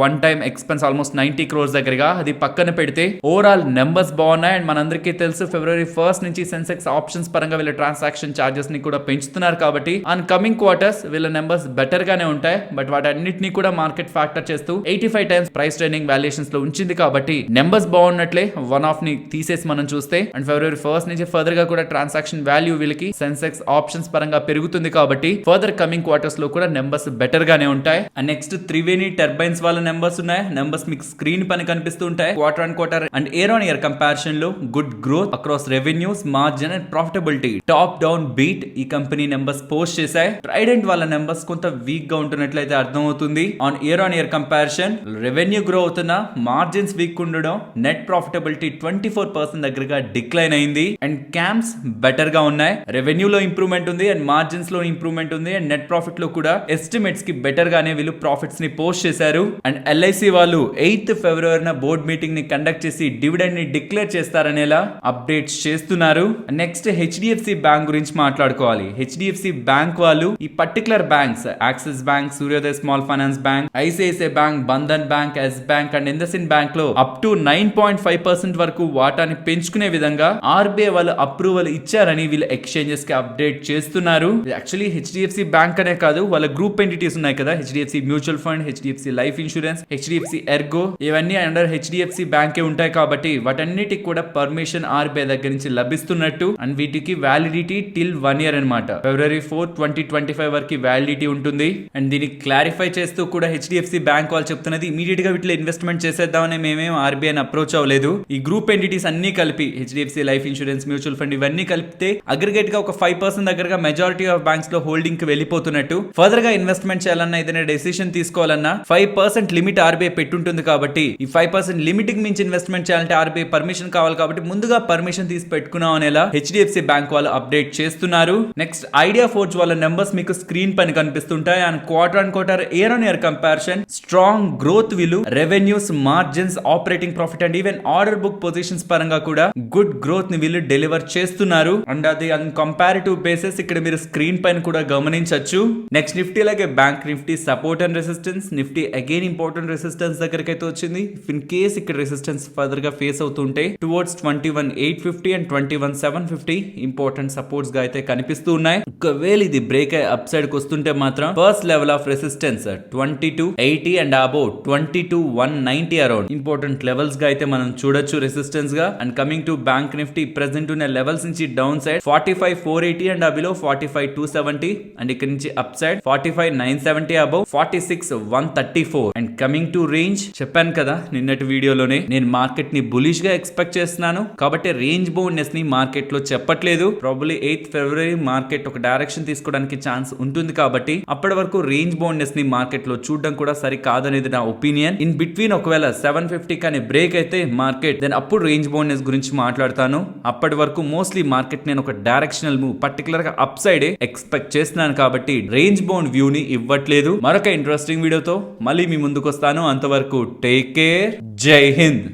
one time expense almost 90 crores దగ్గరగా. అది పక్కన పెడితే ఓవరాల్ నెంబర్స్ బాగున్నాయి. అండ్ మనందరికీ తెలుసు February 1st నుంచి సెన్సెక్స్ ఆప్షన్స్ పరంగా వీళ్ళ ట్రాన్సాక్షన్ చార్జెస్ ని కూడా పెంచుతున్నారు కాబట్టి ఆన్ కమింగ్ క్వార్టర్స్ వీళ్ళ నెంబర్స్ బెటర్ గానే ఉంటాయి. బట్ వాటన్నిటిని కూడా మార్కెట్ ఫ్యాక్టర్ చేస్తూ 85 times ప్రైస్ ట్రేడింగ్ వాల్యుయేషన్స్ లో ఉంచింది కాబట్టి నెంబర్స్ బాగున్నట్లే వన్ ఆఫ్ ని తీసేసి మనం చూస్తే అండ్ February 1st నుంచి ఫర్దర్ గా కూడా ట్రాన్సాక్షన్ వాల్యూ వీళ్ళకి సెన్సెక్స్ ఆప్షన్స్ పరంగా పెరుగుతుంది కాబట్టి ఫర్దర్ కమింగ్ క్వార్టర్స్ లో కూడా నెంబర్స్ బెటర్ గానే ఉంటాయి. అండ్ నెక్స్ట్ త్రివేణి టర్బైన్స్ వాళ్ళ నెంబర్స్ ఉన్నాయి. నెంబర్స్ మీకు స్క్రీన్ పైన కనిపిస్తూ ఉంటాయి. Quarter and quarter and year on year comparison లో good growth across revenues, margin and profitability, top down beat ఈ కంపెనీ నెంబర్స్ పోస్ట్ చేశాయి. ట్రైడెంట్ వాళ్ళ నెంబర్స్ కొంత వీక్ గా ఉంటున్నట్లయితే అర్థం అవుతుంది. On year comparison revenue grow అవుతున్నా, మార్జిన్స్ వీక్ ఉండడం, నెట్ ప్రాఫిటబిలిటీ 24% దగ్గరగా డిక్లైన్ అయింది. అండ్ క్యాంప్స్ బెటర్ గా ఉన్నాయి. రెవెన్యూలో ఇంప్రూవ్మెంట్ ఉంది అండ్ మార్జిన్స్ లో ఇంప్రూవ్మెంట్ ఉంది అండ్ నెట్ ప్రాఫిట్ లో కూడా ఎస్టిమేట్స్ కి బెటర్ గానే వీళ్ళు ప్రాఫిట్స్ ని పోస్ట్ చేశారు. అండ్ LIC వాళ్ళు 8th ఫిబ్రవరిన బోర్డ్ మీటింగ్ ని కండక్ట్ చేసి డివిడెండ్ ని డిక్లేర్ చేస్తారనేలా అప్డేట్స్ చేస్తున్నారు. నెక్స్ట్ HDFC బ్యాంక్ గురించి మాట్లాడుకోవాలి. HDFC బ్యాంక్ వాళ్ళు ఈ particular banks Axis bank, Suryoday small finance bank, ICICI bank, Bandhan bank, yes bank and IndusInd bank లో అప్ టు 9.5% వరకు వాటాని పెంచుకునే విధంగా RBI వాళ్ళు అప్రూవల్ ఇచ్చారని వీళ్ళు ఎక్స్చేంజెస్ కి అప్డేట్ చేస్తున్నారు. యాక్చువల్లీ HDFC బ్యాంక్ అనే కాదు, వాళ్ళ గ్రూప్ ఎంటిటీస్ ఉన్నాయి కదా, HDFC mutual fund, HDFC life insurance, HDFC Ergo, ఇవన్నీ అండర్ HDFC బ్యాంకే ఉంటాయి కాబట్టి వాటన్నిటికి కూడా పర్మిషన్ RBI దగ్గర నుంచి లభిస్తున్నట్టు. అండ్ వీటికి వ్యాలిడిటీ టిల్ 1 year అనమాట. February 4, 2025 వరకు వ్యాలిడిటీ ఉంటుంది. అండ్ దీన్ని క్లారిఫై చేస్తూ కూడా HDFC బ్యాంక్ వాళ్ళు చెప్తున్నది ఇమీడియట్ గా వీటిలో ఇన్వెస్ట్మెంట్ చేసేద్దామని మేమేం RBI అప్రోచ్ అవ్వలేదు. ఈ గ్రూప్ ఎంటిటీస్ అన్ని కలిపి HDFC life insurance, mutual fund ఇవన్నీ కలిపితే అగ్రిగేట్ గా ఒక 5% దగ్గరగా మెజారిటీ ఆఫ్ బ్యాంక్స్ లో హోల్డింగ్ కి వెళ్ళిపోతున్నట్టు. ఫర్దర్ గా ఇన్వెస్ట్మెంట్ చేయాలన్నా ఏదైనా డెసిషన్ తీసుకోవాలన్నా 5% లిమిట్ RBI పెట్టుంటుంది కాబట్టి ఈ 5% లిమిట్ కి మించి ఇన్వెస్ట్మెంట్ చేయాలంటే RBI పర్మిషన్ కావాలి కాబట్టి ముందుగా పర్మిషన్ తీసి పెట్టుకున్నాం అనేలా HDFC బ్యాంక్ వాళ్ళు అప్డేట్ చేస్తున్నారు. నెక్స్ట్ ఐడియా ఫోర్జ్ వాళ్ళ నెంబర్స్ మీకు స్క్రీన్ పైన కనిపిస్తుంటాయి. And quarter and quarter year on year comparison strong growth వీళ్ళు revenues, margins, operating profit and even order book positions పరంగా కూడా గుడ్ గ్రోత్ ని వీళ్ళు డెలివర్ చేస్తున్నారు. అండ్ అది కంపారిటివ్ బేసిస్ ఇక్కడ మీరు స్క్రీన్ పైన కూడా గమనించవచ్చు. నెక్స్ట్ నిఫ్టీ లాగే bank Nifty support and resistance, Nifty again important resistance దగ్గరికి అయితే వచ్చింది. ఇన్ కేస్ ఇక్కడ రెసిస్టెన్స్ ఫర్దర్ గా ఫేస్ అవుతుంటే టువర్డ్స్ 21,850 అండ్ 21,750 ఇంపార్టెంట్ సపోర్ట్స్ గా అయితే కనిపిస్తూ ఉన్నాయి. ఒకవేళ ఇది బ్రేక్ అయ్యి అప్ సైడ్ కి వస్తుంటే మాత్రం first level of resistance 2280 and above 22,190 around important levels గా అయితే మనం చూడొచ్చు రెసిస్టెన్స్ గా. And coming to bank Nifty present ఉన్న లెవెల్స్ నుంచి down side 45,480 and below 45,270 and ఇక్కడ నుంచి up side 45,970 above 46,134. And coming to range చెప్పాను కదా నిన్నటి వీడియోలోనే నేను మార్కెట్ ని బులిష్ గా ఎక్స్పెక్ట్ చేస్తున్నాను కాబట్టి రేంజ్ బౌండ్నెస్ ని మార్కెట్ లో చెప్పట్లేదు. ప్రాబబ్లీ 8th ఫిబ్రవరి మార్కెట్ ఒక డైరెక్షన్ తీసుకోవడానికి ఛాన్స్ ఉంటుంది కాబట్టి అప్పటి వరకు రేంజ్ బౌండ్నెస్ ని మార్కెట్ లో చూడడం కూడా సరి కాదనేది నా ఒపీనియన్. ఇన్ బిట్వీన్ ఒకవేళ 750 కానీ బ్రేక్ అయితే మార్కెట్ దెన్ అప్పుడు రేంజ్ బౌండ్నెస్ గురించి మాట్లాడతాను. అప్పటి వరకు మోస్ట్లీ మార్కెట్ నేను ఒక డైరెక్షనల్ మూవ్ పర్టికులర్ గా అప్ సైడ్ ఎక్స్పెక్ట్ చేస్తున్నాను కాబట్టి రేంజ్ బౌండ్ వ్యూ ని ఇవ్వట్లేదు. మరొక ఇంట్రెస్టింగ్ వీడియోతో మళ్ళీ మీ ముందుకు వస్తాను. అంతవరకు టేక్ కేర్, జై హింద్.